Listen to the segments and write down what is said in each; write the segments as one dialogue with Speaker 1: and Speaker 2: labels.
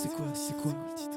Speaker 1: C'est quoi le titre?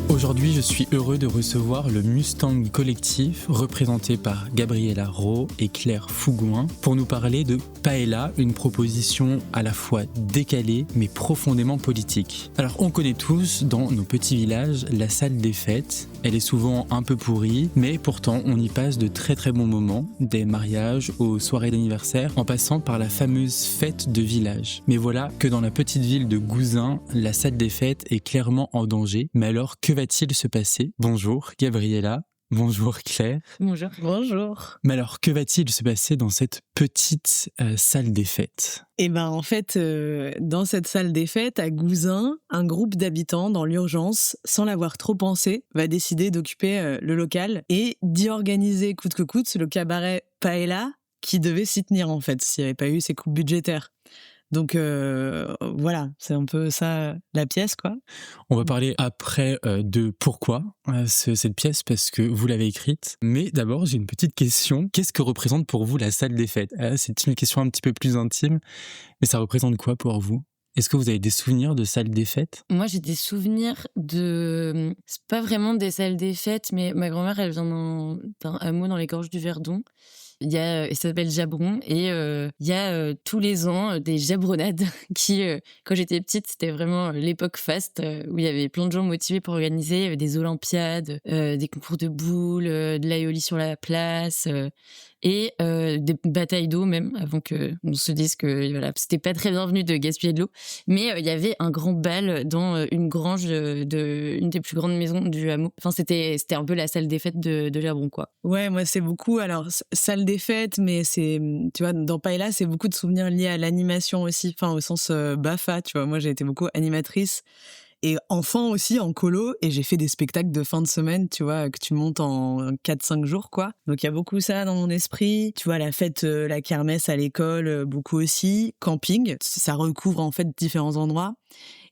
Speaker 2: Aujourd'hui, je suis heureux de recevoir le Mustang Collectif, représenté par Gabriela Rowe et Claire Fougoin, pour nous parler de Paella, une proposition à la fois décalée mais profondément politique. Alors, on connaît tous, dans nos petits villages, la salle des fêtes. Elle est souvent un peu pourrie, mais pourtant, on y passe de très très bons moments, des mariages aux soirées d'anniversaire, en passant par la fameuse fête de village. Mais voilà que dans la petite ville de Gouzin, la salle des fêtes est clairement en danger. Mais alors, que va-t-il se passer? Bonjour Gabriela, bonjour Claire.
Speaker 3: Bonjour.
Speaker 4: Bonjour.
Speaker 2: Mais alors, que va-t-il se passer dans cette petite salle des fêtes?
Speaker 4: Et ben en fait, dans cette salle des fêtes, à Gouzin, un groupe d'habitants dans l'urgence, sans l'avoir trop pensé, va décider d'occuper le local et d'y organiser coûte que coûte le cabaret Paella qui devait s'y tenir en fait, s'il n'y avait pas eu ces coupes budgétaires. Donc voilà, c'est un peu ça la pièce, quoi.
Speaker 2: On va parler après de pourquoi cette pièce, parce que vous l'avez écrite. Mais d'abord, j'ai une petite question. Qu'est-ce que représente pour vous la salle des fêtes? C'est une question un petit peu plus intime, mais ça représente quoi pour vous? Est-ce que vous avez des souvenirs de salle des fêtes?
Speaker 3: Moi, j'ai des souvenirs de... C'est pas vraiment des salles des fêtes, mais ma grand-mère, elle vient d'un hameau dans les gorges du Verdon. Il s'appelle Jabron et il y a tous les ans des jabronnades qui, quand j'étais petite, c'était vraiment l'époque faste où il y avait plein de gens motivés pour organiser. Il y avait des olympiades, des concours de boules, de l'aïoli sur la place et des batailles d'eau même, avant qu'on se dise que voilà, c'était pas très bienvenu de gaspiller de l'eau. Mais il y avait un grand bal dans une grange une des plus grandes maisons du hameau. Enfin, c'était un peu la salle des fêtes de Jabron, quoi.
Speaker 4: Ouais, moi c'est beaucoup, alors salle des fêtes, mais c'est, tu vois, dans Paella, c'est beaucoup de souvenirs liés à l'animation aussi, enfin au sens BAFA, tu vois, moi j'ai été beaucoup animatrice et enfant aussi en colo, et j'ai fait des spectacles de fin de semaine, tu vois, que tu montes en 4-5 jours, quoi. Donc il y a beaucoup ça dans mon esprit, tu vois, la fête, la kermesse à l'école, beaucoup aussi, camping, ça recouvre en fait différents endroits.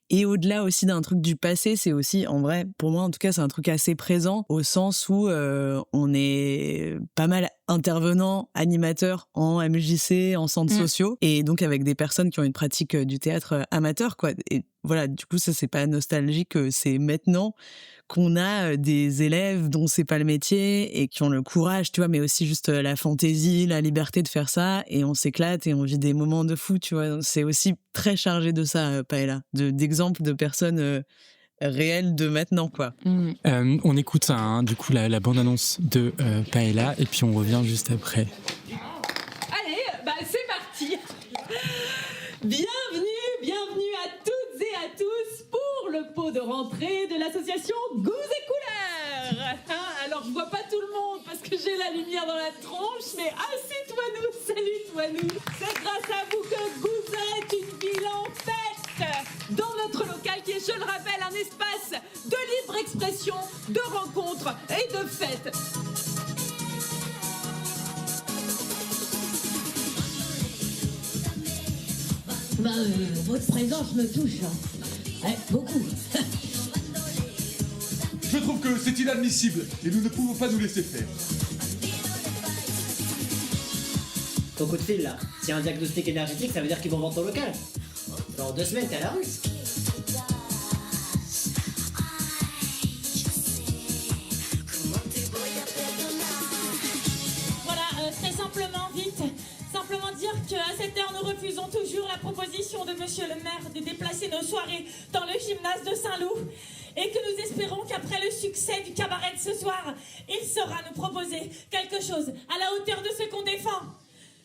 Speaker 4: Et au-delà aussi d'un truc du passé, c'est aussi, en vrai, pour moi en tout cas, c'est un truc assez présent au sens où on est pas mal intervenants, animateurs en MJC, en centres sociaux, et donc avec des personnes qui ont une pratique du théâtre amateur, quoi. Et voilà, du coup, ça c'est pas nostalgique, c'est maintenant qu'on a des élèves dont c'est pas le métier et qui ont le courage, tu vois, mais aussi juste la fantaisie, la liberté de faire ça, et on s'éclate et on vit des moments de fou, tu vois. C'est aussi très chargé de ça, Paella, d'exemples de personnes réelles de maintenant, quoi.
Speaker 2: On écoute du coup la bande-annonce de Paella et puis on revient juste après.
Speaker 5: Allez, c'est parti. Bienvenue à toutes et à tous pour le pot de rentrée de l'association Goûts et Couleurs. Alors, je vois pas tout le monde parce que j'ai la lumière dans la tronche, mais assis-toi-nous, salue-toi-nous. C'est grâce à vous que Gouzin est une ville en fête. Dans notre local qui est, je le rappelle, un espace de libre expression, de rencontres et de fêtes.
Speaker 6: Votre présence me touche, beaucoup.
Speaker 7: Je trouve que c'est inadmissible et nous ne pouvons pas nous laisser faire.
Speaker 8: Ton coup de fil là, s'il y a un diagnostic énergétique, ça veut dire qu'ils vont vendre ton local. Dans 2 semaines, t'es à la rue.
Speaker 5: Voilà, très simplement, vite. Simplement dire qu'à cette heure, nous refusons toujours la proposition de Monsieur le maire de déplacer nos soirées dans le gymnase de Saint-Loup et que nous espérons qu'après le succès du cabaret de ce soir, il saura nous proposer quelque chose à la hauteur de ce qu'on défend.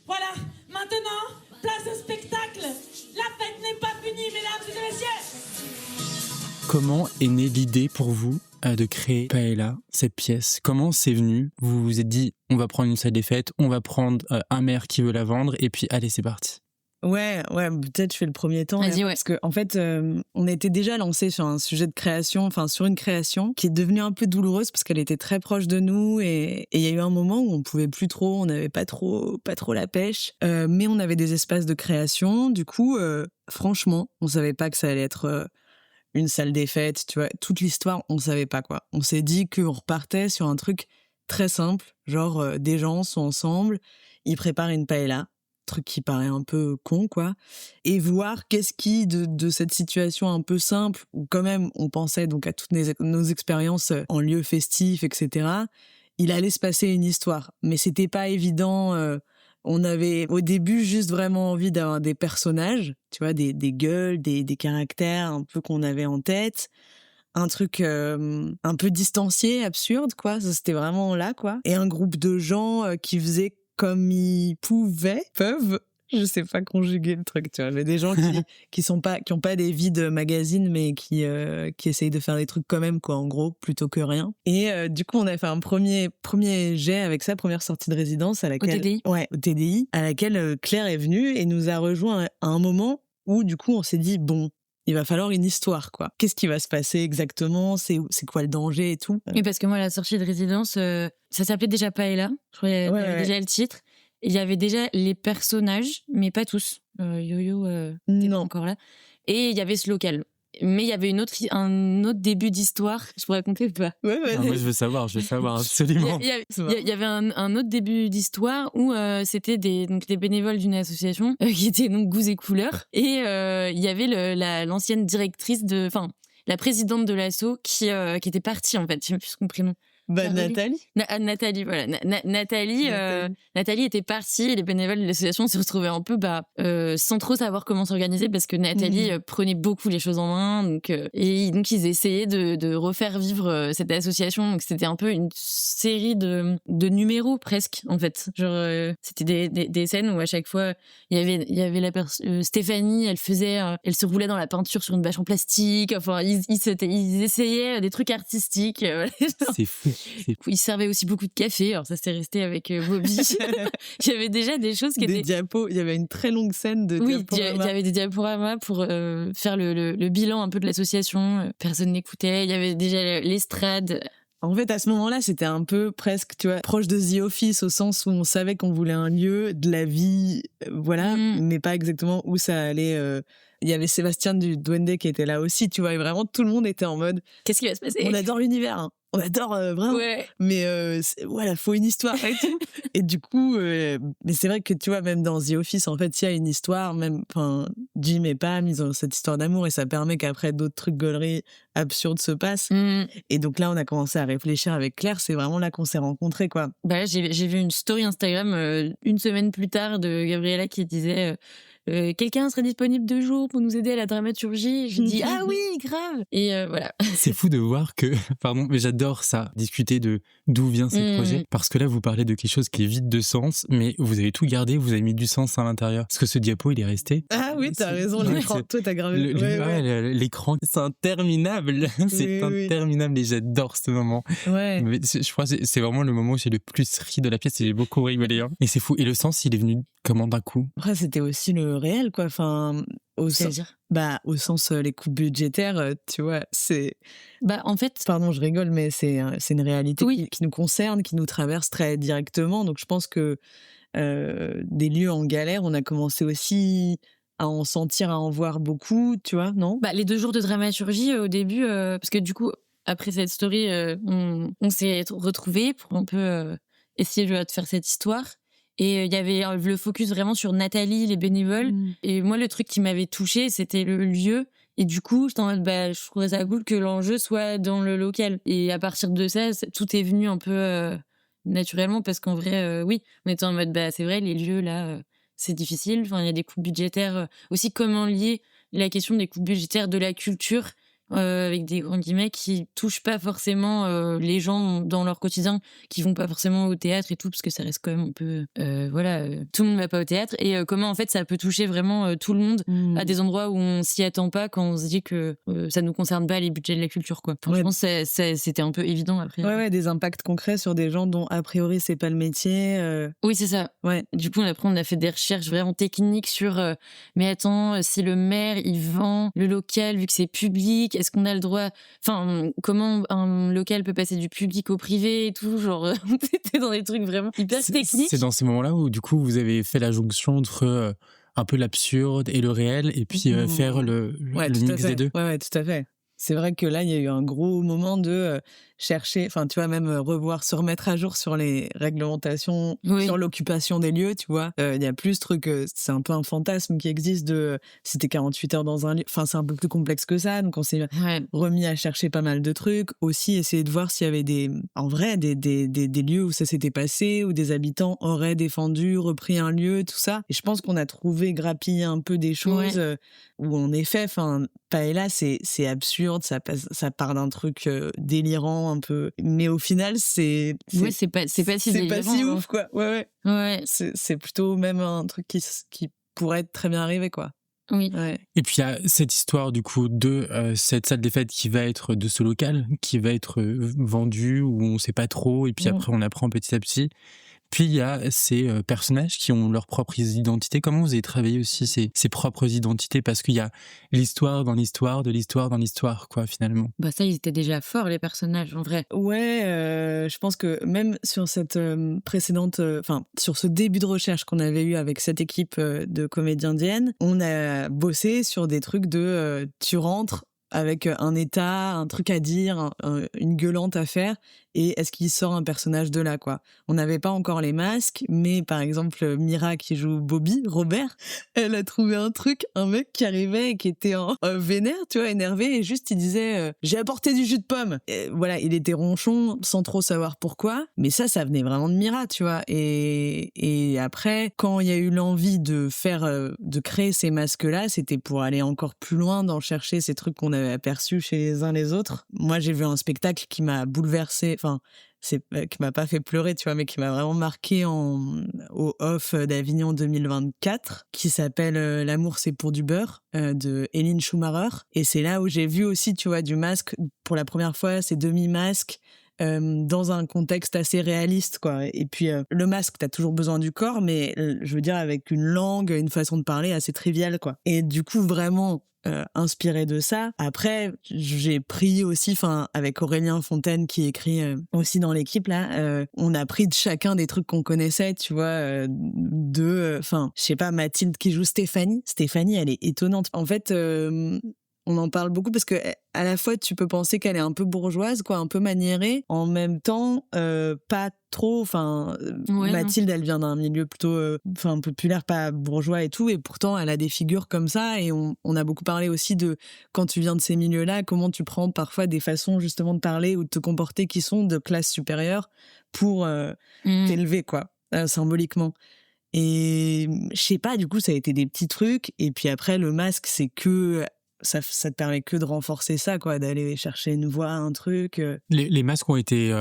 Speaker 5: Voilà, maintenant, place au spectacle. La fête n'est pas finie, mesdames et messieurs.
Speaker 2: Comment est née l'idée pour vous de créer Paella, cette pièce? Comment c'est venu? Vous vous êtes dit, on va prendre une salle des fêtes, on va prendre un maire qui veut la vendre, et puis allez, c'est parti.
Speaker 4: Ouais, peut-être je fais le premier temps.
Speaker 3: Vas-y, ouais.
Speaker 4: Parce que en fait, on était déjà lancé sur un sujet de création, enfin sur une création qui est devenue un peu douloureuse parce qu'elle était très proche de nous, et il y a eu un moment où on pouvait plus trop, on n'avait pas trop la pêche, mais on avait des espaces de création. Du coup, franchement, on savait pas que ça allait être une salle des fêtes, tu vois. Toute l'histoire, on savait pas, quoi. On s'est dit qu'on repartait sur un truc très simple, genre des gens sont ensemble, ils préparent une paella. truc qui paraît un peu con, quoi, et voir qu'est-ce qui, de cette situation un peu simple, où quand même on pensait donc à toutes nos expériences en lieu festif, etc., il allait se passer une histoire. Mais c'était pas évident. On avait au début juste vraiment envie d'avoir des personnages, tu vois, des gueules, des caractères un peu qu'on avait en tête. Un truc un peu distancié, absurde, quoi. Ça, c'était vraiment là, quoi. Et un groupe de gens qui faisaient comme ils peuvent. Je sais pas conjuguer le truc, tu vois. Mais des gens qui ont pas des vies de magazine, mais qui essayent de faire des trucs quand même, quoi, en gros, plutôt que rien. Et du coup, on a fait un premier jet avec ça, première sortie de résidence à laquelle...
Speaker 3: Au TDI.
Speaker 4: Ouais, au TDI, à laquelle Claire est venue et nous a rejoint à un moment où, du coup, on s'est dit, bon, il va falloir une histoire, quoi. Qu'est-ce qui va se passer exactement? C'est quoi le danger et tout?
Speaker 3: Et parce que moi, la sortie de résidence, ça s'appelait déjà Paella. Je crois qu'il y avait déjà le titre. Il y avait déjà les personnages, mais pas tous. Yo-Yo, t'es pas encore là. Et il y avait ce local. Mais il y avait un autre début d'histoire. Je pourrais raconter ou pas?
Speaker 2: Moi, je veux savoir absolument.
Speaker 3: Il y avait un autre début d'histoire où c'était des bénévoles d'une association qui étaient donc Goûts et Couleurs. Et il y avait l'ancienne directrice la présidente de l'asso qui était partie, en fait. Je sais plus son prénom.
Speaker 4: Nathalie.
Speaker 3: Nathalie, voilà. Nathalie était partie et les bénévoles de l'association se retrouvaient un peu sans trop savoir comment s'organiser parce que Nathalie prenait beaucoup les choses en main. Donc ils essayaient de refaire vivre cette association. Donc c'était un peu une série de numéros presque, en fait. Genre, c'était des scènes où à chaque fois, il y avait Stéphanie, elle se roulait dans la peinture sur une bâche en plastique. Enfin, ils essayaient des trucs artistiques.
Speaker 2: C'est fou.
Speaker 3: Il servait aussi beaucoup de café, alors ça s'est resté avec Bobby. Il y avait déjà des choses qui étaient...
Speaker 4: diapos, il y avait une très longue scène de diaporamas.
Speaker 3: Il y avait des diaporamas pour faire le bilan un peu de l'association. Personne n'écoutait, il y avait déjà l'estrade.
Speaker 4: En fait, à ce moment-là, c'était un peu presque, tu vois, proche de The Office, au sens où on savait qu'on voulait un lieu de la vie, voilà, mais pas exactement où ça allait... Il y avait Sébastien du Duende qui était là aussi, tu vois, et vraiment tout le monde était en mode...
Speaker 3: Qu'est-ce qui va se passer?
Speaker 4: On adore l'univers, hein. On adore vraiment, mais voilà, faut une histoire et tout. Et du coup, mais c'est vrai que tu vois, même dans The Office, en fait, il y a une histoire, même, enfin, Jim et Pam, ils ont cette histoire d'amour et ça permet qu'après d'autres trucs gauleries absurdes se passent. Et donc là, on a commencé à réfléchir avec Claire, c'est vraiment là qu'on s'est rencontrés, quoi.
Speaker 3: Bah là, j'ai vu une story Instagram une semaine plus tard de Gabriella qui disait quelqu'un serait disponible 2 jours pour nous aider à la dramaturgie. Je dis ah oui, grave. Et voilà.
Speaker 2: C'est fou de voir que, pardon, mais j'adore ça, discuter de d'où viennent ces projets, parce que là vous parlez de quelque chose qui est vide de sens, mais vous avez tout gardé, vous avez mis du sens à l'intérieur. Parce que ce diapo, il est resté.
Speaker 4: Ah oui, t'as raison, l'écran. Toi, t'as gravé.
Speaker 2: L'écran, c'est interminable. C'est interminable et j'adore ce moment.
Speaker 4: Ouais.
Speaker 2: Mais je crois que c'est vraiment le moment où j'ai le plus ri de la pièce et j'ai beaucoup rigolé. Hein. Et c'est fou. Et le sens, il est venu comment d'un coup?
Speaker 4: Après, c'était aussi le réel, quoi. Enfin, au sens les coupes budgétaires, tu vois, c'est...
Speaker 3: en fait...
Speaker 4: Pardon, je rigole, mais c'est une réalité qui nous concerne, qui nous traverse très directement. Donc, je pense que des lieux en galère, on a commencé aussi à en sentir, à en voir beaucoup, tu vois, non?
Speaker 3: Les 2 jours de dramaturgie, au début, parce que du coup, après cette story, on s'est retrouvés pour un peu essayer de faire cette histoire. Et il y avait le focus vraiment sur Nathalie, les bénévoles. Et moi, le truc qui m'avait touchée, c'était le lieu. Et du coup, j'étais en mode, je trouvais ça cool que l'enjeu soit dans le local. Et à partir de ça, tout est venu un peu naturellement parce qu'en vrai, oui, on était en mode, c'est vrai, les lieux là, c'est difficile. Enfin, il y a des coupes budgétaires. Aussi, comment lier la question des coupes budgétaires de la culture avec des grands guillemets qui touchent pas forcément les gens dans leur quotidien, qui vont pas forcément au théâtre et tout, parce que ça reste quand même un peu tout le monde va pas au théâtre, et comment en fait ça peut toucher vraiment tout le monde à des endroits où on s'y attend pas quand on se dit que ça nous concerne pas les budgets de la culture, quoi. Franchement, c'était un peu évident après.
Speaker 4: Des impacts concrets sur des gens dont a priori c'est pas le métier.
Speaker 3: Oui, c'est ça. Du coup après on a fait des recherches vraiment techniques sur mais attends, si le maire il vend le local vu que c'est public, est-ce qu'on a le droit... Enfin, comment un local peut passer du public au privé et tout, genre... C'était dans des trucs vraiment hyper techniques.
Speaker 2: C'est dans ces moments-là où, du coup, vous avez fait la jonction entre un peu l'absurde et le réel, et puis faire le mix des deux.
Speaker 4: Ouais, tout à fait. C'est vrai que là, il y a eu un gros moment de... chercher, enfin, tu vois, même revoir, se remettre à jour sur les réglementations,
Speaker 3: Oui.
Speaker 4: sur l'occupation des lieux, tu vois. Il y a plus ce truc, c'est un peu un fantasme qui existe de si t'es 48 heures dans un lieu. Enfin, c'est un peu plus complexe que ça. Donc, on s'est
Speaker 3: Ouais.
Speaker 4: remis à chercher pas mal de trucs. Aussi, essayer de voir s'il y avait en vrai, des lieux où ça s'était passé, où des habitants auraient défendu, repris un lieu, tout ça. Et je pense qu'on a trouvé grappiller un peu des choses où, en effet, enfin, Paella, c'est absurde, ça part d'un truc délirant un peu. Mais au final, c'est
Speaker 3: pas si délirant,
Speaker 4: ouf, quoi. Ouais.
Speaker 3: Ouais.
Speaker 4: C'est plutôt même un truc qui pourrait très bien arriver, quoi.
Speaker 3: Oui.
Speaker 4: Ouais.
Speaker 2: Et puis il y a cette histoire du coup de cette salle des fêtes qui va être de ce local, qui va être vendu, où on sait pas trop, et puis après on apprend petit à petit. Puis il y a ces personnages qui ont leurs propres identités. Comment vous avez travaillé aussi ces propres identités? Parce qu'il y a l'histoire dans l'histoire, de l'histoire dans l'histoire, quoi, finalement.
Speaker 3: Bah ça, ils étaient déjà forts, les personnages, en vrai.
Speaker 4: Ouais, je pense que même sur cette précédente, enfin, sur ce début de recherche qu'on avait eu avec cette équipe de comédiennes, on a bossé sur des trucs de tu rentres avec un état, un truc à dire, une gueulante à faire, et est-ce qu'il sort un personnage de là, quoi. On n'avait pas encore les masques, mais par exemple, Mira qui joue Bobby, Robert, elle a trouvé un mec qui arrivait et qui était en vénère, tu vois, énervé, et juste il disait j'ai apporté du jus de pomme. Et voilà, il était ronchon sans trop savoir pourquoi, mais ça venait vraiment de Mira, tu vois. Et après, quand il y a eu l'envie de créer ces masques-là, c'était pour aller encore plus loin dans chercher ces trucs qu'on avait aperçus chez les uns les autres. Moi, j'ai vu un spectacle qui m'a bouleversée, enfin, qui m'a pas fait pleurer, tu vois, mais qui m'a vraiment marqué au off d'Avignon 2024, qui s'appelle L'amour c'est pour du beurre, de Hélène Schumacher. Et c'est là où j'ai vu aussi, tu vois, du masque pour la première fois, ces demi-masques, dans un contexte assez réaliste, quoi. Et puis le masque, t'as toujours besoin du corps, mais je veux dire avec une langue, une façon de parler assez triviale, quoi. Et du coup, vraiment inspiré de ça. Après, j'ai pris aussi, enfin, avec Aurélien Fontaine qui écrit aussi dans l'équipe là, on a pris de chacun des trucs qu'on connaissait, tu vois, enfin, je sais pas, Mathilde qui joue Stéphanie, elle est étonnante. En fait, on en parle beaucoup parce que à la fois tu peux penser qu'elle est un peu bourgeoise, quoi, un peu maniérée, en même temps pas trop. Enfin, Mathilde, elle vient d'un milieu plutôt, enfin, populaire, pas bourgeois et tout, et pourtant elle a des figures comme ça. Et on a beaucoup parlé aussi de quand tu viens de ces milieux-là, comment tu prends parfois des façons justement de parler ou de te comporter qui sont de classe supérieure pour t'élever, quoi, symboliquement. Et je sais pas, du coup, ça a été des petits trucs. Et puis après, le masque, c'est que ça te permet que de renforcer ça, quoi, d'aller chercher une voix, un truc.
Speaker 2: Les masques ont été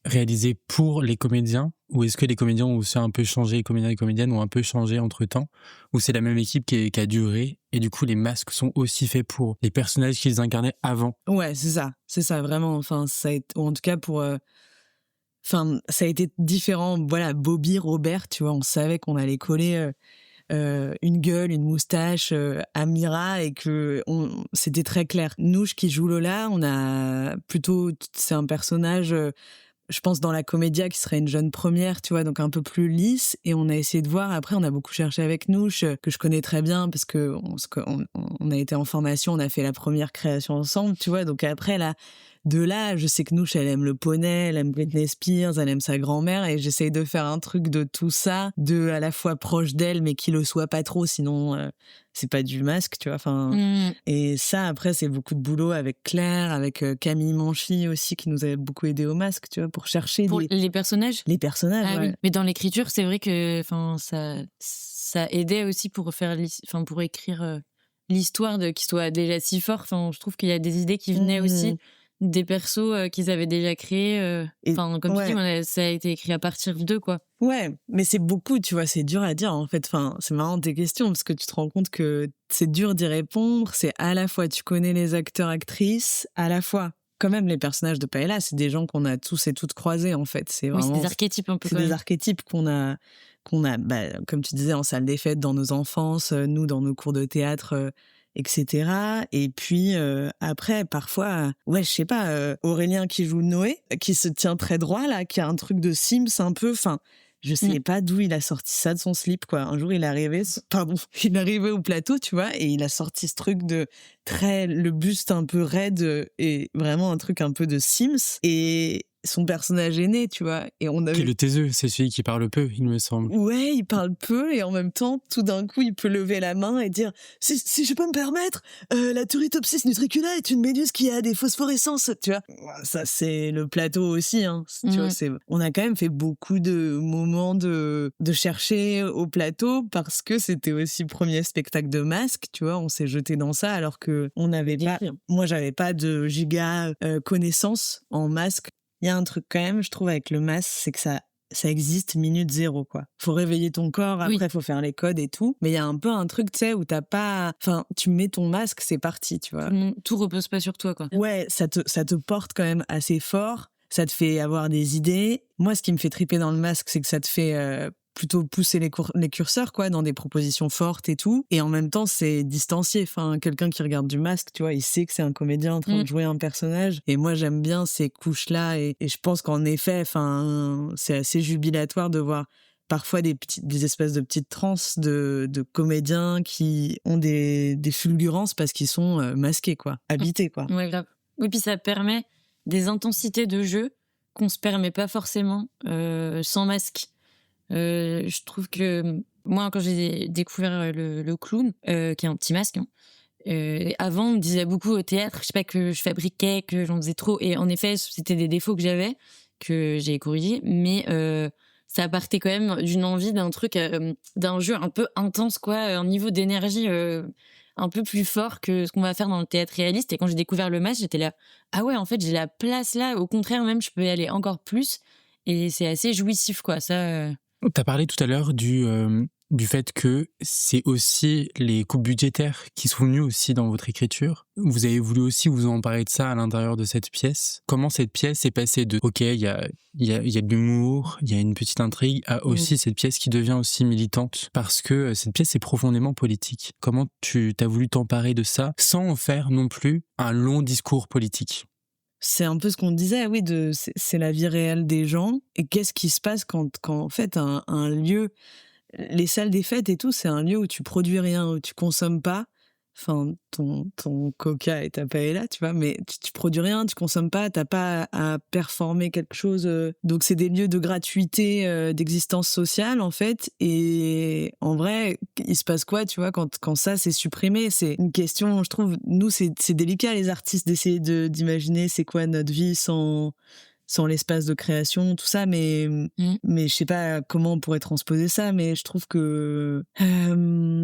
Speaker 2: réalisés pour les comédiens, ou est-ce que les comédiens ont aussi un peu changé, les comédiens et comédiennes ont un peu changé entre-temps, ou c'est la même équipe qui a duré, et du coup les masques sont aussi faits pour les personnages qu'ils incarnaient avant?
Speaker 4: Ouais, c'est ça, vraiment. Enfin, ou en tout cas pour... Enfin, ça a été différent. Voilà, Bobby, Robert, tu vois, on savait qu'on allait coller une gueule, une moustache à Mira, et que c'était très clair. Nouche qui joue Lola, c'est un personnage, je pense, dans la comédia qui serait une jeune première, tu vois, donc un peu plus lisse. Et on a essayé de voir, après on a beaucoup cherché avec Nouche, que je connais très bien parce que on a été en formation, on a fait la première création ensemble, tu vois. Donc après de là, je sais que Nouche, elle aime le poney, elle aime Britney Spears, elle aime sa grand-mère, et j'essaye de faire un truc de tout ça, de à la fois proche d'elle, mais qui le soit pas trop, sinon c'est pas du masque, tu vois. Enfin, et ça, après, c'est beaucoup de boulot avec Claire, avec Camille Manchy aussi, qui nous avait beaucoup aidé au masque, tu vois, pour chercher
Speaker 3: les personnages.
Speaker 4: Les personnages,
Speaker 3: ah,
Speaker 4: ouais.
Speaker 3: Oui. Mais dans l'écriture, c'est vrai que, enfin, ça aidait aussi pour pour écrire l'histoire qui soit déjà si fort. Enfin, je trouve qu'il y a des idées qui venaient aussi des persos qu'ils avaient déjà créés. Enfin, comme tu dis, ça a été écrit à partir d'eux, quoi.
Speaker 4: Ouais, mais c'est beaucoup, tu vois, c'est dur à dire, en fait. Enfin, c'est marrant tes questions, parce que tu te rends compte que c'est dur d'y répondre. C'est à la fois, tu connais les acteurs, actrices, à la fois, quand même, les personnages de Paella, c'est des gens qu'on a tous et toutes croisés, en fait. C'est vraiment,
Speaker 3: c'est des archétypes un peu.
Speaker 4: C'est des archétypes qu'on a, bah, comme tu disais, en salle des fêtes, dans nos enfances, nous, dans nos cours de théâtre, etc. Et puis après, parfois, je sais pas, Aurélien qui joue Noé, qui se tient très droit là, qui a un truc de Sims un peu. Enfin, Je sais pas d'où il a sorti ça de son slip, quoi. Un jour, il est arrivé au plateau, tu vois, et il a sorti ce truc de le buste un peu raide et vraiment un truc un peu de Sims. Et son personnage est né, tu vois. Et on avait...
Speaker 2: Qui est le taiseux, c'est celui qui parle peu, il me semble.
Speaker 4: Ouais, il parle peu et en même temps, tout d'un coup, il peut lever la main et dire si je peux me permettre, la Turritopsis nutricula est une méduse qui a des phosphorescences, tu vois. Ça, c'est le plateau aussi, hein. Tu vois, on a quand même fait beaucoup de moments de chercher au plateau parce que c'était aussi le premier spectacle de masque, tu vois. On s'est jeté dans ça alors que on n'avait pas, moi, j'avais pas de giga connaissances en masque. Il y a un truc quand même, je trouve, avec le masque, c'est que ça existe minute zéro, quoi. Faut réveiller ton corps, après, faut faire les codes et tout. Mais il y a un peu un truc, tu sais, où t'as pas... Enfin, tu mets ton masque, c'est parti, tu vois.
Speaker 3: Tout repose pas sur toi, quoi.
Speaker 4: Ouais, ça te porte quand même assez fort. Ça te fait avoir des idées. Moi, ce qui me fait triper dans le masque, c'est que ça te fait... plutôt pousser les curseurs, quoi, dans des propositions fortes et tout. Et en même temps, c'est distancié. Enfin, quelqu'un qui regarde du masque, tu vois, il sait que c'est un comédien en train de jouer un personnage. Et moi, j'aime bien ces couches-là. Et je pense qu'en effet, enfin, c'est assez jubilatoire de voir parfois des espèces de petites transes de comédiens qui ont des fulgurances parce qu'ils sont masqués, quoi, habités, quoi.
Speaker 3: Ouais, grave. Oui, puis ça permet des intensités de jeu qu'on se permet pas forcément sans masque. Je trouve que moi, quand j'ai découvert le clown, qui est un petit masque, hein, avant, on me disait beaucoup au théâtre, je sais pas, que je fabriquais, que j'en faisais trop. Et en effet, c'était des défauts que j'avais, que j'ai corrigés. Mais ça partait quand même d'une envie d'un truc, d'un jeu un peu intense, quoi, un niveau d'énergie un peu plus fort que ce qu'on va faire dans le théâtre réaliste. Et quand j'ai découvert le masque, j'étais là, ah ouais, en fait, j'ai la place là. Au contraire, même, je peux y aller encore plus. Et c'est assez jouissif, quoi. Ça...
Speaker 2: T'as parlé tout à l'heure du fait que c'est aussi les coupes budgétaires qui sont venues aussi dans votre écriture. Vous avez voulu aussi vous emparer de ça à l'intérieur de cette pièce. Comment cette pièce est passée de ok, il y a de l'humour, il y a une petite intrigue, à aussi cette pièce qui devient aussi militante parce que cette pièce est profondément politique. Comment t'as voulu t'emparer de ça sans en faire non plus un long discours politique?
Speaker 4: C'est un peu ce qu'on disait, oui, c'est la vie réelle des gens. Et qu'est-ce qui se passe quand en fait, un lieu, les salles des fêtes et tout, c'est un lieu où tu produis rien, où tu consommes pas. Enfin, ton coca et ta paella, tu vois, mais tu produis rien, tu consommes pas, t'as pas à performer quelque chose. Donc, c'est des lieux de gratuité, d'existence sociale, en fait. Et en vrai, il se passe quoi, tu vois, quand ça, c'est supprimé? C'est une question, je trouve, nous, c'est délicat, les artistes, d'essayer d'imaginer c'est quoi notre vie sans l'espace de création, tout ça, mais je sais pas comment on pourrait transposer ça, mais je trouve que...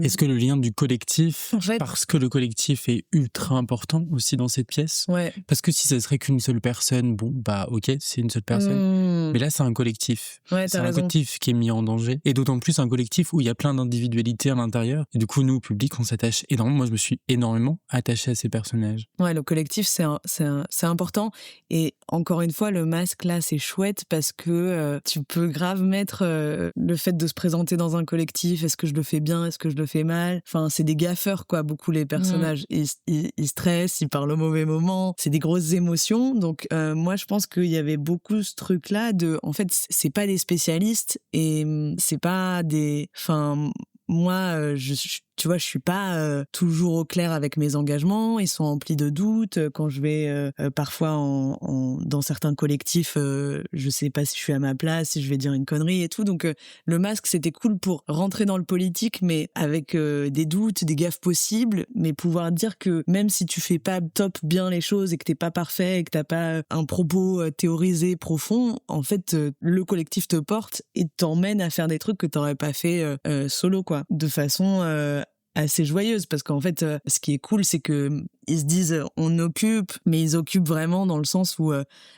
Speaker 2: Est-ce que le lien du collectif,
Speaker 4: en fait,
Speaker 2: parce que le collectif est ultra important aussi dans cette pièce,
Speaker 4: ouais.
Speaker 2: Parce que si ça serait qu'une seule personne, bon, bah ok, c'est une seule personne, mais là c'est un collectif,
Speaker 4: ouais,
Speaker 2: c'est un collectif qui est mis en danger, et d'autant plus un collectif où il y a plein d'individualités à l'intérieur, et du coup nous, public, on s'attache énormément, moi je me suis énormément attaché à ces personnages.
Speaker 4: Ouais, le collectif c'est important, et encore une fois, le masque là c'est chouette parce que tu peux grave mettre le fait de se présenter dans un collectif, est-ce que je le fais bien, est-ce que je le fais mal, enfin c'est des gaffeurs quoi, beaucoup les personnages, ils stressent, ils parlent au mauvais moment, c'est des grosses émotions, donc moi je pense qu'il y avait beaucoup ce truc là de, en fait c'est pas des spécialistes et c'est pas des, enfin moi tu vois, je suis pas toujours au clair avec mes engagements, ils sont emplis de doutes. Quand je vais parfois dans certains collectifs, je sais pas si je suis à ma place, si je vais dire une connerie et tout. Donc le masque, c'était cool pour rentrer dans le politique, mais avec des doutes, des gaffes possibles, mais pouvoir dire que même si tu fais pas top bien les choses et que t'es pas parfait et que t'as pas un propos théorisé profond, en fait, le collectif te porte et t'emmène à faire des trucs que t'aurais pas fait solo, quoi, de façon assez joyeuse, parce qu'en fait ce qui est cool c'est que ils se disent on occupe, mais ils occupent vraiment dans le sens où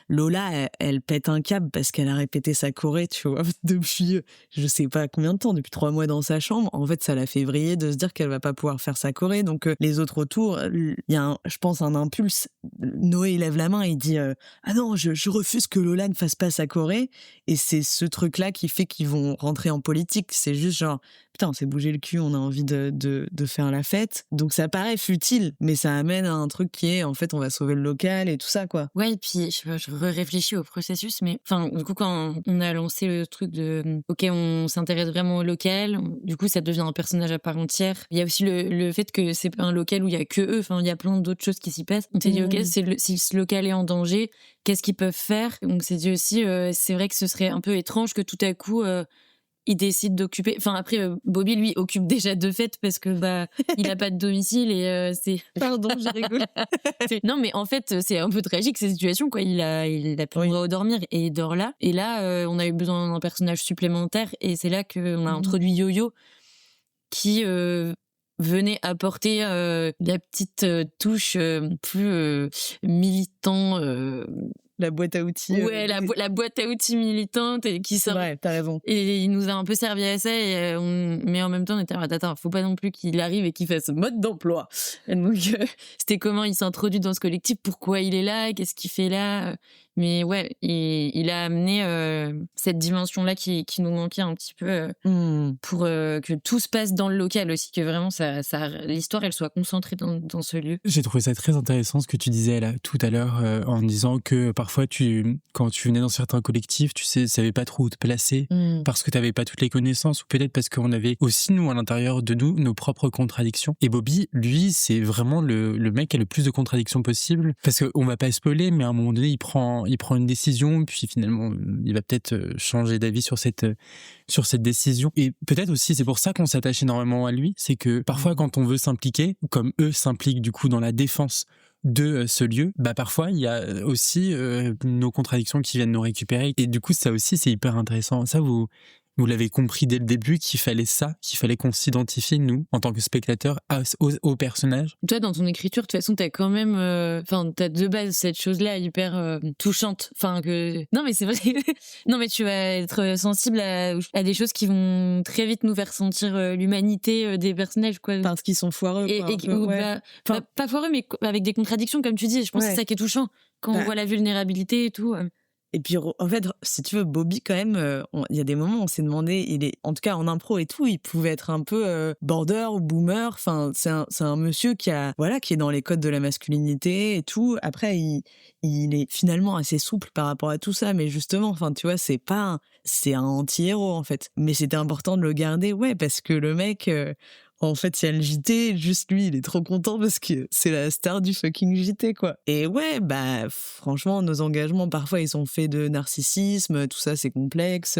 Speaker 4: Lola elle pète un câble parce qu'elle a répété sa choré, tu vois, depuis je sais pas combien de temps, depuis 3 mois dans sa chambre. En fait ça la fait vriller de se dire qu'elle va pas pouvoir faire sa choré, donc les autres autour, il y a je pense un impulse. Noé il lève la main, il dit ah non je refuse que Lola ne fasse pas sa choré, et c'est ce truc là qui fait qu'ils vont rentrer en politique. C'est juste genre putain, on s'est bougé le cul, on a envie de faire la fête. Donc ça paraît futile, mais ça amène amène à un truc qui est, en fait, on va sauver le local et tout ça, quoi.
Speaker 3: Ouais, et puis je réfléchis au processus, mais enfin, du coup, quand on a lancé le truc de OK, on s'intéresse vraiment au local, du coup, ça devient un personnage à part entière. Il y a aussi le fait que c'est pas un local où il y a que eux, enfin, il y a plein d'autres choses qui s'y passent. On s'est dit OK, si ce local est en danger, qu'est-ce qu'ils peuvent faire? Donc, c'est dit aussi, c'est vrai que ce serait un peu étrange que tout à coup, il décide d'occuper. Enfin, après, Bobby, lui, occupe déjà de fait parce que il a pas de domicile et c'est.
Speaker 4: Pardon, j'ai rigolé.
Speaker 3: Non, mais en fait, c'est un peu tragique cette situation, quoi. Il a plus le droit de dormir et il dort là. Et là, on a eu besoin d'un personnage supplémentaire et c'est là qu'on a introduit Yo-Yo qui venait apporter la petite touche plus militant.
Speaker 4: La boîte à outils.
Speaker 3: Ouais, la boîte à outils militante et qui sort.
Speaker 4: Ouais, t'as raison.
Speaker 3: Et il nous a un peu servi à ça, mais en même temps, on était attends, faut pas non plus qu'il arrive et qu'il fasse mode d'emploi. Et donc, c'était comment il s'introduit dans ce collectif, pourquoi il est là, qu'est-ce qu'il fait là. Mais ouais, il a amené cette dimension-là qui nous manquait un petit peu pour que tout se passe dans le local aussi, que vraiment l'histoire, elle soit concentrée dans ce lieu.
Speaker 2: J'ai trouvé ça très intéressant ce que tu disais là, tout à l'heure en disant que parfois, quand tu venais dans certains collectifs, tu savais pas trop où te placer parce que tu n'avais pas toutes les connaissances ou peut-être parce qu'on avait aussi, nous, à l'intérieur de nous, nos propres contradictions. Et Bobby, lui, c'est vraiment le mec qui a le plus de contradictions possible parce qu'on va pas spoiler, mais à un moment donné, il prend une décision, puis finalement, il va peut-être changer d'avis sur cette décision. Et peut-être aussi, c'est pour ça qu'on s'attache énormément à lui, c'est que parfois, quand on veut s'impliquer, comme eux s'impliquent du coup dans la défense de ce lieu, parfois il y a aussi nos contradictions qui viennent nous récupérer. Et du coup, ça aussi, c'est hyper intéressant. Ça, vous l'avez compris dès le début qu'il fallait qu'on s'identifie, nous, en tant que spectateurs, aux personnages.
Speaker 3: Toi, dans ton écriture, de toute façon, t'as quand même... t'as de base cette chose-là hyper touchante. Non, mais c'est vrai. Non, mais tu vas être sensible à des choses qui vont très vite nous faire sentir l'humanité des personnages, quoi.
Speaker 4: Parce qu'ils sont foireux, quoi.
Speaker 3: Pas foireux, mais avec des contradictions, comme tu dis. Je pense que c'est ça qui est touchant. Quand on voit la vulnérabilité et tout...
Speaker 4: Et puis, en fait, si tu veux, Bobby, quand même, il y a des moments où on s'est demandé, en tout cas en impro et tout, il pouvait être un peu border ou boomer. Enfin, c'est un monsieur qui est dans les codes de la masculinité et tout. Après, il est finalement assez souple par rapport à tout ça, mais justement, enfin, tu vois, c'est un anti-héros, en fait. Mais c'était important de le garder, ouais, parce que le mec... En fait, il y a le JT, juste lui, il est trop content parce que c'est la star du fucking JT, quoi. Et ouais, franchement, nos engagements, parfois, ils sont faits de narcissisme, tout ça, c'est complexe.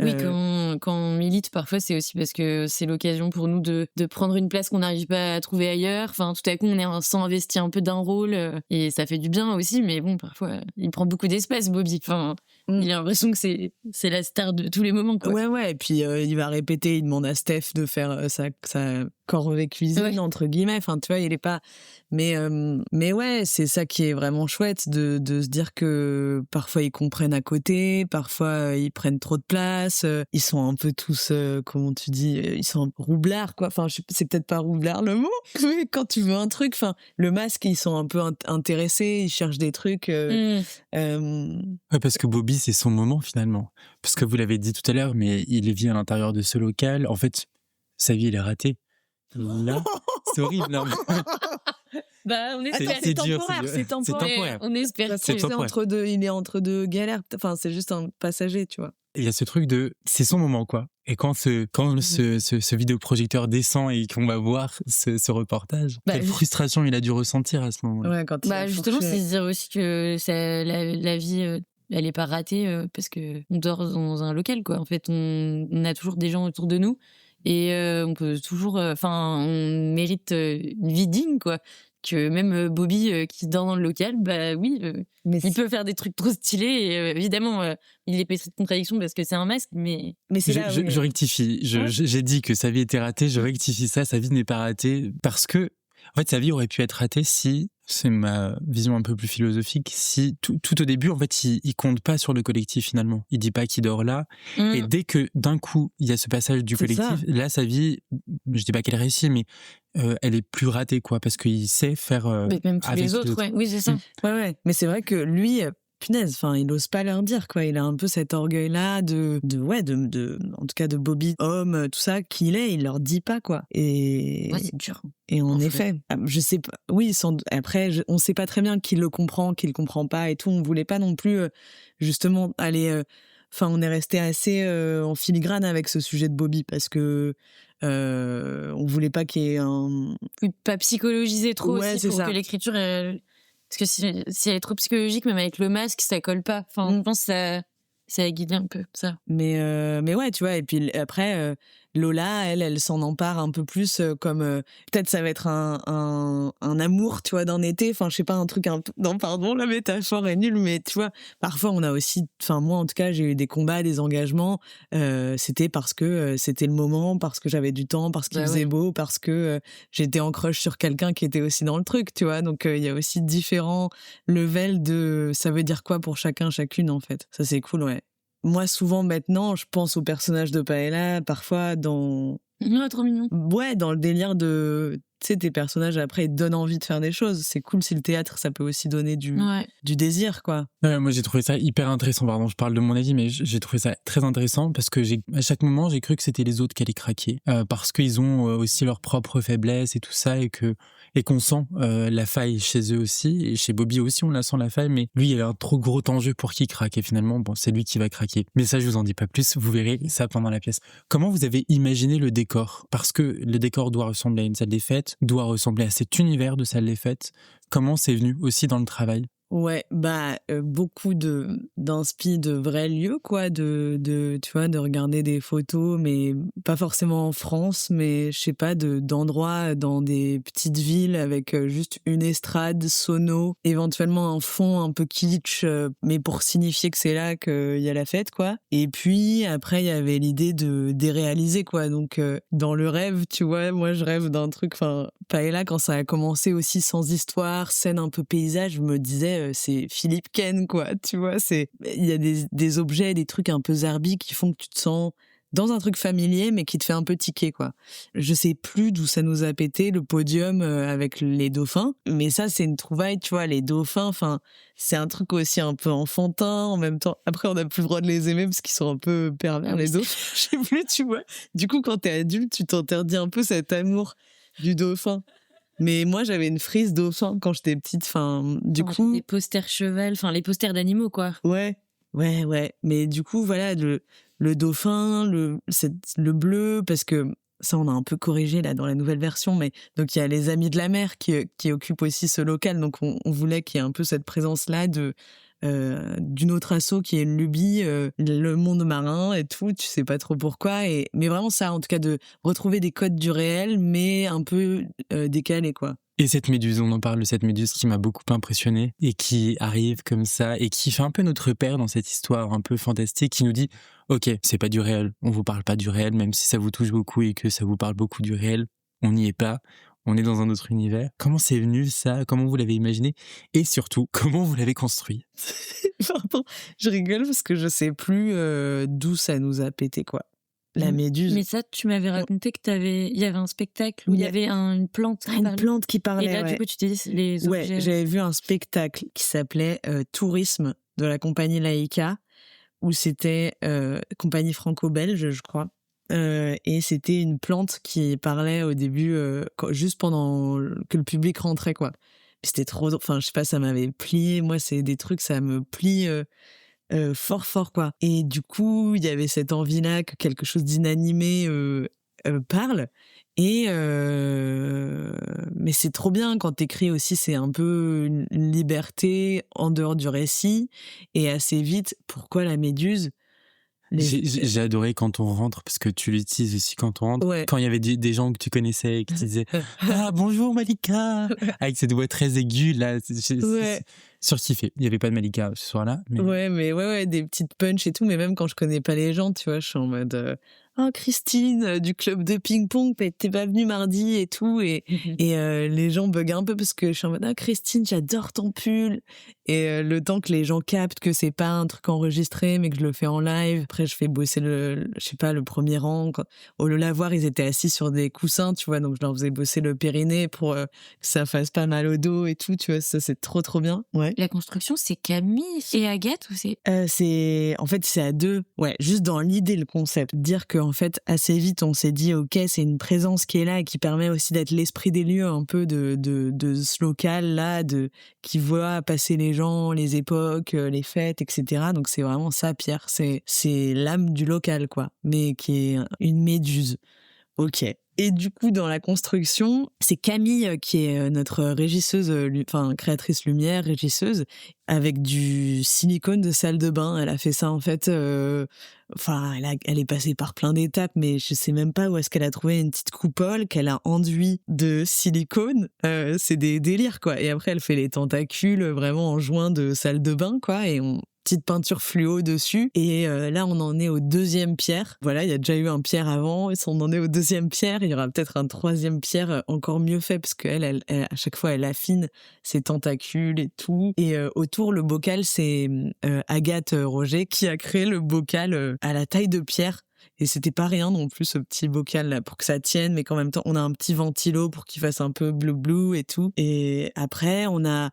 Speaker 3: Oui, quand on milite, parfois, c'est aussi parce que c'est l'occasion pour nous de prendre une place qu'on n'arrive pas à trouver ailleurs. Enfin, tout à coup, on s'en investit un peu d'un rôle et ça fait du bien aussi, mais bon, parfois, il prend beaucoup d'espace, Bobby. Enfin, il a l'impression que c'est la star de tous les moments, quoi.
Speaker 4: Ouais, et puis il va répéter, il demande à Steph de faire sa corvée cuisine, entre guillemets. Enfin, tu vois, il est pas... Mais ouais, c'est ça qui est vraiment chouette, de se dire que parfois ils comprennent à côté, parfois ils prennent trop de place, ils sont un peu tous, comment tu dis, ils sont un peu roublards, quoi. Enfin, c'est peut-être pas roublard le mot, mais quand tu veux un truc, enfin, le masque, ils sont un peu intéressés, ils cherchent des trucs.
Speaker 2: Ouais, parce que Bobby, c'est son moment finalement. Parce que vous l'avez dit tout à l'heure, mais il vit à l'intérieur de ce local. En fait, sa vie, elle est ratée. Là, c'est horrible. Hein.
Speaker 3: On espère.
Speaker 4: C'est temporaire.
Speaker 3: On espère.
Speaker 4: Il est entre deux galères. Enfin, c'est juste un passager, tu vois.
Speaker 2: Il y a ce truc c'est son moment, quoi. Et quand ce vidéoprojecteur descend et qu'on va voir ce reportage, quelle frustration il a dû ressentir à ce moment-là.
Speaker 4: Ouais,
Speaker 3: justement, c'est dire aussi que la vie, elle est pas ratée parce que on dort dans un local, quoi. En fait, on a toujours des gens autour de nous. Et on peut toujours... on mérite une vie digne, quoi. Que même Bobby, qui dort dans le local, il peut faire des trucs trop stylés. Et évidemment, il est pétri de contradictions parce que c'est un masque, mais
Speaker 4: c'est là...
Speaker 2: Je rectifie. J'ai dit que sa vie était ratée. Je rectifie ça. Sa vie n'est pas ratée parce que... En fait, sa vie aurait pu être ratée si... C'est ma vision un peu plus philosophique. Si tout au début, en fait, il compte pas sur le collectif finalement. Il dit pas qu'il dort là. Et dès que d'un coup, il y a ce passage du collectif, là, sa vie, je dis pas qu'elle réussit, mais elle est plus ratée, quoi, parce qu'il sait faire.
Speaker 3: Mais même tous les autres, ouais. Oui, c'est ça.
Speaker 4: Ouais. Mais c'est vrai que lui, punaise, enfin, il ose pas leur dire, quoi. Il a un peu cet orgueil-là en tout cas de Bobby, homme, tout ça, qu'il est, il leur dit pas, quoi. Et
Speaker 3: Ouais, c'est dur.
Speaker 4: Et en
Speaker 3: En fait.
Speaker 4: effet, je sais pas, oui, après, on sait pas très bien qui le comprend, qui le comprend pas et tout. On voulait pas non plus, justement, aller, on est resté assez en filigrane avec ce sujet de Bobby parce que on voulait pas qu'il y ait un.
Speaker 3: Oui, pas psychologiser trop
Speaker 4: Ouais,
Speaker 3: aussi
Speaker 4: c'est
Speaker 3: pour
Speaker 4: ça.
Speaker 3: que l'écriture, parce que si elle est trop psychologique, même avec le masque, ça colle pas. Enfin, je pense que ça a guidé un peu ça.
Speaker 4: Mais ouais, tu vois, et puis après, Lola, elle s'en empare un peu plus comme peut-être ça va être un amour, tu vois, d'un été. Enfin, je sais pas, un truc un peu. Non, pardon, la métaphore est nulle, mais tu vois, parfois on a aussi. Enfin, moi en tout cas, j'ai eu des combats, des engagements. C'était parce que c'était le moment, parce que j'avais du temps, parce qu'il faisait beau, parce que j'étais en crush sur quelqu'un qui était aussi dans le truc, tu vois. Donc il y a aussi différents levels de. Ça veut dire quoi pour chacun, chacune, en fait. Ça, c'est cool, ouais. Moi, souvent, maintenant, je pense au personnage de Paella, parfois dans...
Speaker 3: Trop mignon.
Speaker 4: Ouais, dans le délire de... Tu sais, tes personnages, après, ils te donnent envie de faire des choses. C'est cool si le théâtre, ça peut aussi donner du désir, quoi.
Speaker 2: Moi, j'ai trouvé ça hyper intéressant. Pardon, je parle de mon avis, mais j'ai trouvé ça très intéressant parce que à chaque moment, j'ai cru que c'était les autres qui allaient craquer. Parce qu'ils ont aussi leurs propres faiblesses et tout ça, et qu'on sent la faille chez eux aussi. Et chez Bobby aussi, on la sent la faille, mais lui, il a un trop gros enjeu pour qu'il craque. Et finalement, bon, c'est lui qui va craquer. Mais ça, je vous en dis pas plus. Vous verrez ça pendant la pièce. Comment vous avez imaginé le décor? Parce que le décor doit ressembler à une salle des fêtes, doit ressembler à cet univers de salle des fêtes. Comment c'est venu aussi dans le travail?
Speaker 4: Ouais, beaucoup d'inspi de vrais lieux, quoi, tu vois, de regarder des photos, mais pas forcément en France, mais je sais pas, d'endroits dans des petites villes avec juste une estrade, sono, éventuellement un fond un peu kitsch, mais pour signifier que c'est là qu'il y a la fête, quoi. Et puis, après, il y avait l'idée de déréaliser, quoi. Donc, dans le rêve, tu vois, moi, je rêve d'un truc, Paella, quand ça a commencé aussi sans histoire, scène un peu paysage, je me disais, c'est Philippe Ken, quoi, tu vois, il y a des objets, des trucs un peu zarbi qui font que tu te sens dans un truc familier, mais qui te fait un peu tiquer, quoi. Je sais plus d'où ça nous a pété, le podium avec les dauphins, mais ça, c'est une trouvaille, tu vois, les dauphins, c'est un truc aussi un peu enfantin, en même temps. Après, on n'a plus le droit de les aimer parce qu'ils sont un peu pervers, les dauphins. Je sais plus, tu vois. Du coup, quand t'es adulte, tu t'interdis un peu cet amour du dauphin. Mais moi, j'avais une frise dauphin quand j'étais petite. Du coup...
Speaker 3: Les posters cheval, les posters d'animaux, quoi.
Speaker 4: Ouais. Mais du coup, voilà, le dauphin, le bleu, parce que ça, on a un peu corrigé là dans la nouvelle version, mais donc il y a les Amis de la Mer qui occupent aussi ce local. Donc on voulait qu'il y ait un peu cette présence-là d'une autre asso qui est une lubie, le monde marin et tout, tu sais pas trop pourquoi, mais vraiment ça, en tout cas, de retrouver des codes du réel, mais un peu décalés, quoi.
Speaker 2: Et cette méduse, on en parle de cette méduse qui m'a beaucoup impressionné et qui arrive comme ça et qui fait un peu notre père dans cette histoire un peu fantastique, qui nous dit « Ok, c'est pas du réel, on vous parle pas du réel, même si ça vous touche beaucoup et que ça vous parle beaucoup du réel, on n'y est pas, on est dans un autre univers. » Comment c'est venu ça? Comment vous l'avez imaginé? Et surtout, comment vous l'avez construit?
Speaker 4: Pardon, je rigole parce que je sais plus d'où ça nous a pété, quoi. La méduse.
Speaker 3: Mais ça, tu m'avais raconté il y avait un spectacle où il y avait une plante.
Speaker 4: Une plante qui parlait.
Speaker 3: Et là, du coup, tu t'es dit les objets.
Speaker 4: Ouais, j'avais vu un spectacle qui s'appelait Tourisme de la compagnie Laïka, où c'était compagnie franco-belge, je crois. Et c'était une plante qui parlait au début, juste pendant que le public rentrait, quoi. C'était trop. Enfin, je sais pas, ça m'avait plié. Moi, c'est des trucs, ça me plie. Fort, quoi. Et du coup, il y avait cette envie-là que quelque chose d'inanimé parle. Mais c'est trop bien quand t'écris aussi, c'est un peu une liberté en dehors du récit. Et assez vite, pourquoi la méduse?
Speaker 2: J'ai adoré quand on rentre, parce que tu l'utilises aussi quand on rentre.
Speaker 4: Ouais.
Speaker 2: Quand il y avait des gens que tu connaissais et qui te disaient « Ah, bonjour Malika !» avec cette voix très aiguë, là, surkiffé. Il n'y avait pas de Malika ce soir-là. Mais...
Speaker 4: Ouais, des petites punches et tout, mais même quand je connais pas les gens, tu vois, je suis en mode oh Christine du club de ping-pong, t'es pas venue mardi et tout, et les gens bug un peu parce que je suis en mode, ah Christine, j'adore ton pull, et le temps que les gens captent que c'est pas un truc enregistré mais que je le fais en live, après je fais bosser je sais pas, le premier rang, au le lavoir ils étaient assis sur des coussins, tu vois, donc je leur faisais bosser le périnée pour que ça fasse pas mal au dos et tout, tu vois, ça c'est trop bien. Ouais.
Speaker 3: La construction, c'est Camille et Agathe ou c'est...
Speaker 4: En fait, c'est à deux. Ouais, juste dans l'idée, le concept. Dire qu'en fait, assez vite, on s'est dit, ok, c'est une présence qui est là et qui permet aussi d'être l'esprit des lieux un peu de ce local-là, qui voit passer les gens, les époques, les fêtes, etc. Donc c'est vraiment ça, Pierre. C'est l'âme du local, quoi. Mais qui est une méduse. Ok. Et du coup, dans la construction, c'est Camille qui est notre régisseuse, créatrice lumière, régisseuse, avec du silicone de salle de bain. Elle a fait ça en fait. Elle est passée par plein d'étapes, mais je sais même pas où est-ce qu'elle a trouvé une petite coupole qu'elle a enduit de silicone. C'est des délires quoi. Et après, elle fait les tentacules vraiment en joint de salle de bain quoi. Et petite peinture fluo dessus, et là on en est au 2e pierre. Voilà, il y a déjà eu un pierre avant, et on en est au 2e pierre, il y aura peut-être un 3e pierre encore mieux fait, parce qu'elle à chaque fois elle affine ses tentacules et tout, et autour le bocal c'est Agathe Roger qui a créé le bocal à la taille de pierre. Et c'était pas rien non plus, ce petit bocal là, pour que ça tienne, mais qu'en même temps on a un petit ventilo pour qu'il fasse un peu bleu et tout. Et après on a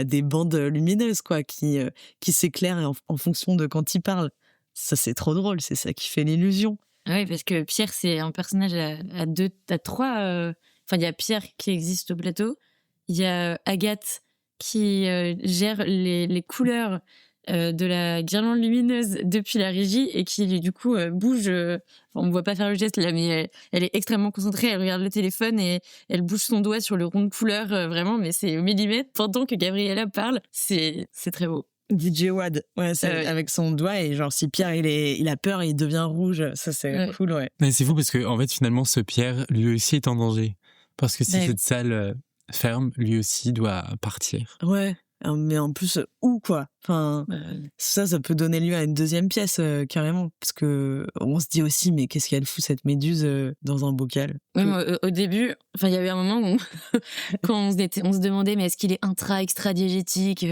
Speaker 4: des bandes lumineuses quoi qui s'éclairent en fonction de quand il parle. Ça c'est trop drôle, c'est ça qui fait l'illusion.
Speaker 3: Oui, parce que Pierre c'est un personnage à trois. Enfin, il y a Pierre qui existe au plateau, il y a Agathe qui gère les couleurs de la guirlande lumineuse depuis la régie, et qui du coup bouge, on ne voit pas faire le geste là, mais elle est extrêmement concentrée, elle regarde le téléphone et elle bouge son doigt sur le rond de couleur, vraiment, mais c'est au millimètre pendant que Gabriella parle. C'est très beau.
Speaker 4: DJ Wad, ouais, avec son doigt, et genre si Pierre il a peur, il devient rouge, ça c'est cool, ouais.
Speaker 2: Mais c'est fou parce que en fait finalement ce Pierre lui aussi est en danger, parce que si cette salle ferme, lui aussi doit partir.
Speaker 4: Ouais. Mais en plus, où quoi? Enfin, ça peut donner lieu à une 2e pièce, carrément. Parce que on se dit aussi, mais qu'est-ce qu'elle fout cette méduse dans un bocal?
Speaker 3: Oui, moi, au début, il y avait un moment où quand on se demandait, mais est-ce qu'il est extra-diégétique,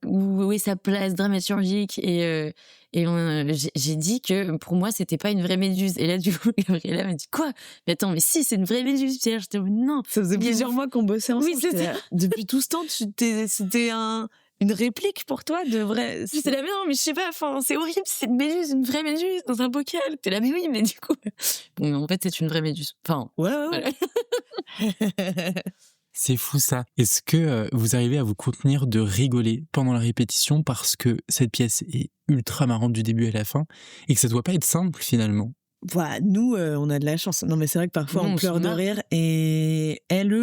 Speaker 3: où est sa place dramaturgique, et j'ai dit que pour moi c'était pas une vraie méduse, et là du coup Gabriella m'a dit quoi, mais attends, mais si c'est une vraie méduse, Pierre. J'étais non,
Speaker 4: ça faisait plusieurs mois qu'on bossait ensemble.
Speaker 3: Oui, c'est ça.
Speaker 4: Depuis tout ce temps c'était une réplique pour toi de vrai.
Speaker 3: J'étais là, mais non, mais je sais pas, c'est horrible, c'est une méduse, une vraie méduse dans un bocal. T'es là, mais oui, mais du coup bon, en fait c'est une vraie méduse,
Speaker 4: ouais.
Speaker 3: Voilà.
Speaker 2: C'est fou ça. Est-ce que vous arrivez à vous contenir de rigoler pendant la répétition, parce que cette pièce est ultra marrante du début à la fin et que ça doit pas être simple finalement?
Speaker 4: Voilà, nous, on a de la chance. Non, mais c'est vrai que parfois on pleure de rire, et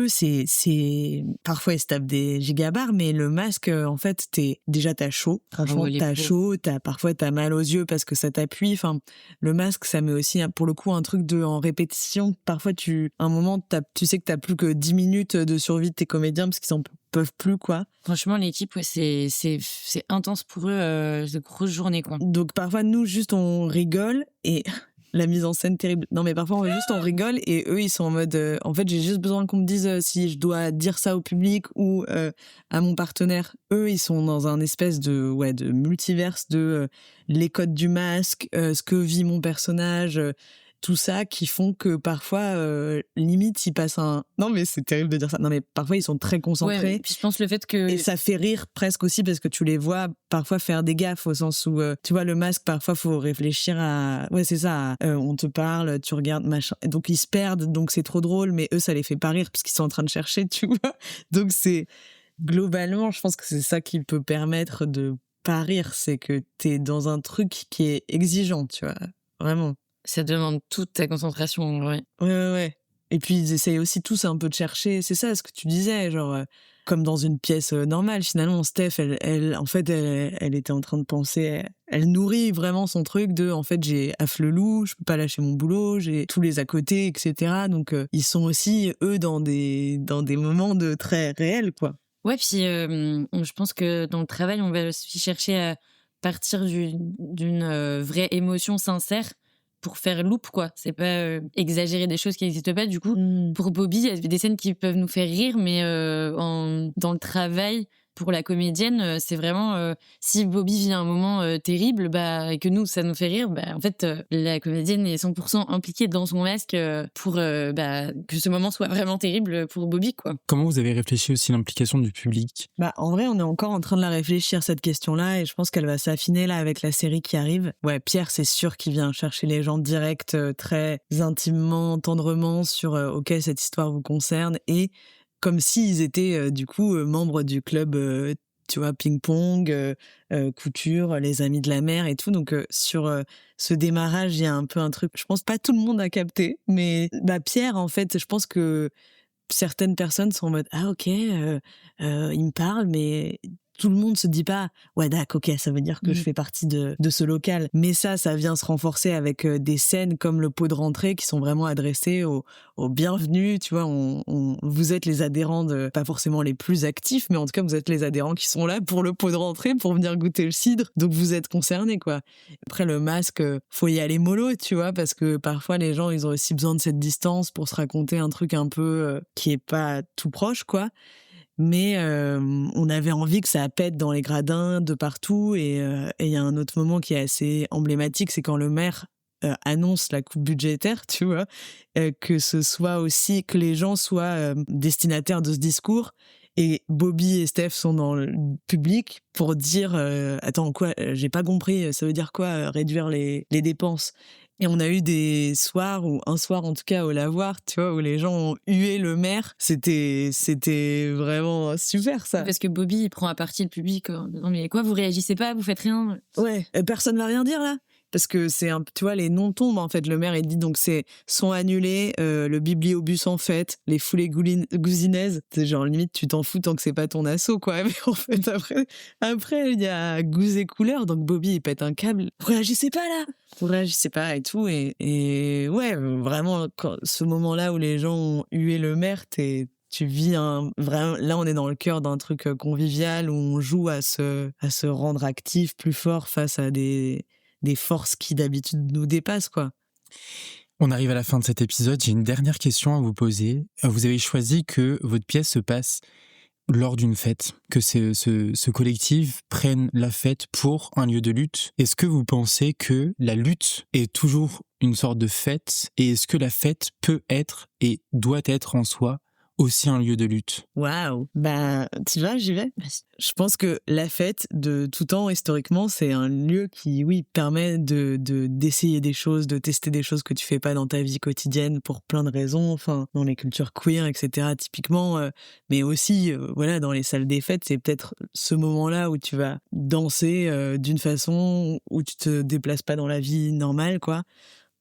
Speaker 4: c'est parfois ils se tapent des gigabars, mais le masque, en fait, t'as chaud. Franchement, t'as chaud, parfois t'as mal aux yeux parce que ça t'appuie. Enfin, le masque, ça met aussi, pour le coup, un truc en répétition. Parfois, un moment, tu sais que t'as plus que 10 minutes de survie de tes comédiens parce qu'ils en peuvent plus, quoi.
Speaker 3: Franchement, l'équipe, c'est intense pour eux, de grosses journées, quoi.
Speaker 4: Donc, parfois, nous, juste, on rigole, et la mise en scène terrible. Non, mais parfois on rigole, et eux ils sont en mode en fait j'ai juste besoin qu'on me dise si je dois dire ça au public ou à mon partenaire. Eux ils sont dans un espèce de multiverse de les codes du masque, ce que vit mon personnage, tout ça, qui font que parfois limite ils passent non mais c'est terrible de dire ça, non mais parfois ils sont très concentrés,
Speaker 3: ouais, puis je pense le fait que,
Speaker 4: et ça fait rire presque aussi parce que tu les vois parfois faire des gaffes, au sens où tu vois le masque, parfois faut réfléchir à c'est ça, on te parle, tu regardes machin, et donc ils se perdent, donc c'est trop drôle, mais eux ça les fait pas rire parce qu'ils sont en train de chercher, tu vois. Donc c'est globalement, je pense que c'est ça qui peut permettre de pas rire, c'est que t'es dans un truc qui est exigeant, tu vois, vraiment.
Speaker 3: Ça demande toute ta concentration, ouais.
Speaker 4: Ouais. Et puis ils essayent aussi tous un peu de chercher, c'est ça ce que tu disais, genre comme dans une pièce normale, finalement Steph, elle en fait elle était en train de penser, elle nourrit vraiment son truc de en fait j'ai Afflelou, je peux pas lâcher mon boulot, j'ai tous les à côté, etc. Donc ils sont aussi eux dans des moments de très réels, quoi.
Speaker 3: Ouais, puis je pense que dans le travail on va aussi chercher à partir d'une vraie émotion sincère, pour faire loop, quoi. C'est pas exagérer des choses qui n'existent pas. Du coup, pour Bobby, il y a des scènes qui peuvent nous faire rire, mais dans le travail, pour la comédienne, c'est vraiment si Bobby vit un moment terrible, et que nous ça nous fait rire, en fait la comédienne est 100% impliquée dans son masque pour que ce moment soit vraiment terrible pour Bobby, quoi.
Speaker 2: Comment vous avez réfléchi aussi à l'implication du public ?
Speaker 4: En vrai, on est encore en train de la réfléchir, cette question-là, et je pense qu'elle va s'affiner là avec la série qui arrive. Ouais, Pierre, c'est sûr qu'il vient chercher les gens direct, très intimement, tendrement sur ok, cette histoire vous concerne, et comme s'ils étaient du coup membres du club, tu vois, ping-pong, couture, les amis de la mer et tout. Donc sur ce démarrage, il y a un peu un truc, je pense pas tout le monde a capté, mais Pierre, en fait, je pense que certaines personnes sont en mode ah ok, il me parle, mais tout le monde se dit pas ouais d'accord, ok, ça veut dire que je fais partie de ce local. Mais ça vient se renforcer avec des scènes comme le pot de rentrée qui sont vraiment adressées aux bienvenus, tu vois. Vous êtes les adhérents, pas forcément les plus actifs, mais en tout cas vous êtes les adhérents qui sont là pour le pot de rentrée, pour venir goûter le cidre, donc vous êtes concernés, quoi. Après le masque, faut y aller mollo, tu vois, parce que parfois les gens ils ont aussi besoin de cette distance pour se raconter un truc un peu qui est pas tout proche, quoi. Mais on avait envie que ça pète dans les gradins de partout, et il y a un autre moment qui est assez emblématique, c'est quand le maire annonce la coupe budgétaire, tu vois, que ce soit aussi que les gens soient destinataires de ce discours, et Bobby et Steph sont dans le public pour dire attends, quoi, j'ai pas compris, ça veut dire quoi réduire les dépenses? Et on a eu des soirs, ou un soir en tout cas au lavoir, tu vois, où les gens ont hué le maire. C'était vraiment super, ça.
Speaker 3: Parce que Bobby, il prend à partie le public. Non mais quoi, vous réagissez pas, vous faites rien? Ouais.
Speaker 4: Personne va rien dire là. Parce que c'est tu vois, les noms tombent, en fait. Le maire, il dit donc sont annulés, le bibliobus en fête, les foulées gousinaises. C'est genre, limite, tu t'en fous tant que c'est pas ton assaut, quoi. Mais en fait, après, il y a Gouze et Couleur, donc Bobby, il pète un câble. Vous réagissez pas, là? Vous réagissez pas et tout. Et ouais, vraiment, ce moment-là où les gens ont hué le maire, tu vis vraiment, là on est dans le cœur d'un truc convivial où on joue à se rendre actif, plus fort face à des forces qui d'habitude nous dépassent, quoi.
Speaker 2: On arrive à la fin de cet épisode, j'ai une dernière question à vous poser. Vous avez choisi que votre pièce se passe lors d'une fête, que ce collectif prenne la fête pour un lieu de lutte. Est-ce que vous pensez que la lutte est toujours une sorte de fête, et est-ce que la fête peut être et doit être en soi aussi un lieu de lutte?
Speaker 4: Waouh, tu vois, j'y vais. Je pense que la fête, de tout temps, historiquement, c'est un lieu qui, oui, permet d'essayer des choses, de tester des choses que tu fais pas dans ta vie quotidienne pour plein de raisons, enfin, dans les cultures queer, etc., typiquement, mais aussi, voilà, dans les salles des fêtes, c'est peut-être ce moment-là où tu vas danser d'une façon où tu te déplaces pas dans la vie normale, quoi.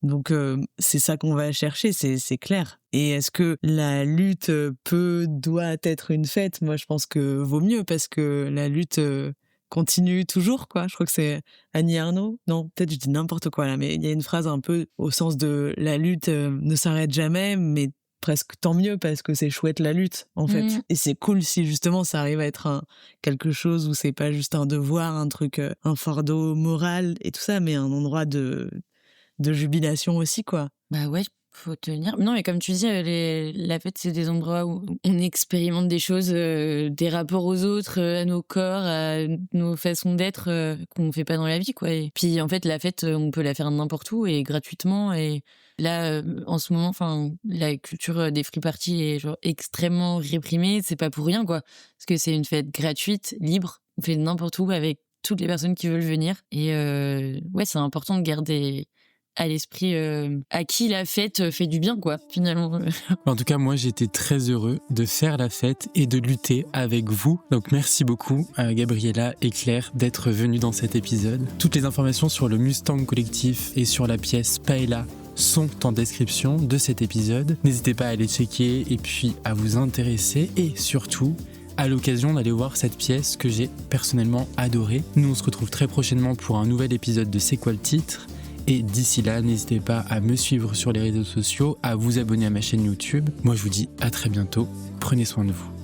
Speaker 4: Donc c'est ça qu'on va chercher, c'est clair. Et est-ce que la lutte doit être une fête? Moi, je pense que vaut mieux, parce que la lutte continue toujours, quoi. Je crois que c'est Annie Ernaux. Non, peut-être je dis n'importe quoi là, mais il y a une phrase un peu au sens de la lutte ne s'arrête jamais, mais presque tant mieux, parce que c'est chouette la lutte, en fait. Et c'est cool si justement ça arrive à être quelque chose où c'est pas juste un devoir, un truc, un fardeau moral et tout ça, mais un endroit de jubilation aussi, quoi.
Speaker 3: Ouais, faut tenir. Non, mais comme tu dis, la fête, c'est des endroits où on expérimente des choses, des rapports aux autres, à nos corps, à nos façons d'être, qu'on fait pas dans la vie, quoi. Et puis, en fait, la fête, on peut la faire n'importe où et gratuitement. Et là, en ce moment, enfin, la culture des free parties est genre extrêmement réprimée. C'est pas pour rien, quoi. Parce que c'est une fête gratuite, libre. On fait n'importe où avec toutes les personnes qui veulent venir. Et ouais, c'est important de garder à l'esprit à qui la fête fait du bien, quoi, finalement.
Speaker 2: En tout cas, moi, j'étais très heureux de faire la fête et de lutter avec vous. Donc, merci beaucoup à Gabriella et Claire d'être venues dans cet épisode. Toutes les informations sur le Mustang Collectif et sur la pièce Paella sont en description de cet épisode. N'hésitez pas à aller checker et puis à vous intéresser, et surtout à l'occasion d'aller voir cette pièce que j'ai personnellement adorée. Nous, on se retrouve très prochainement pour un nouvel épisode de C'est quoi le titre ? Et d'ici là, n'hésitez pas à me suivre sur les réseaux sociaux, à vous abonner à ma chaîne YouTube. Moi, je vous dis à très bientôt. Prenez soin de vous.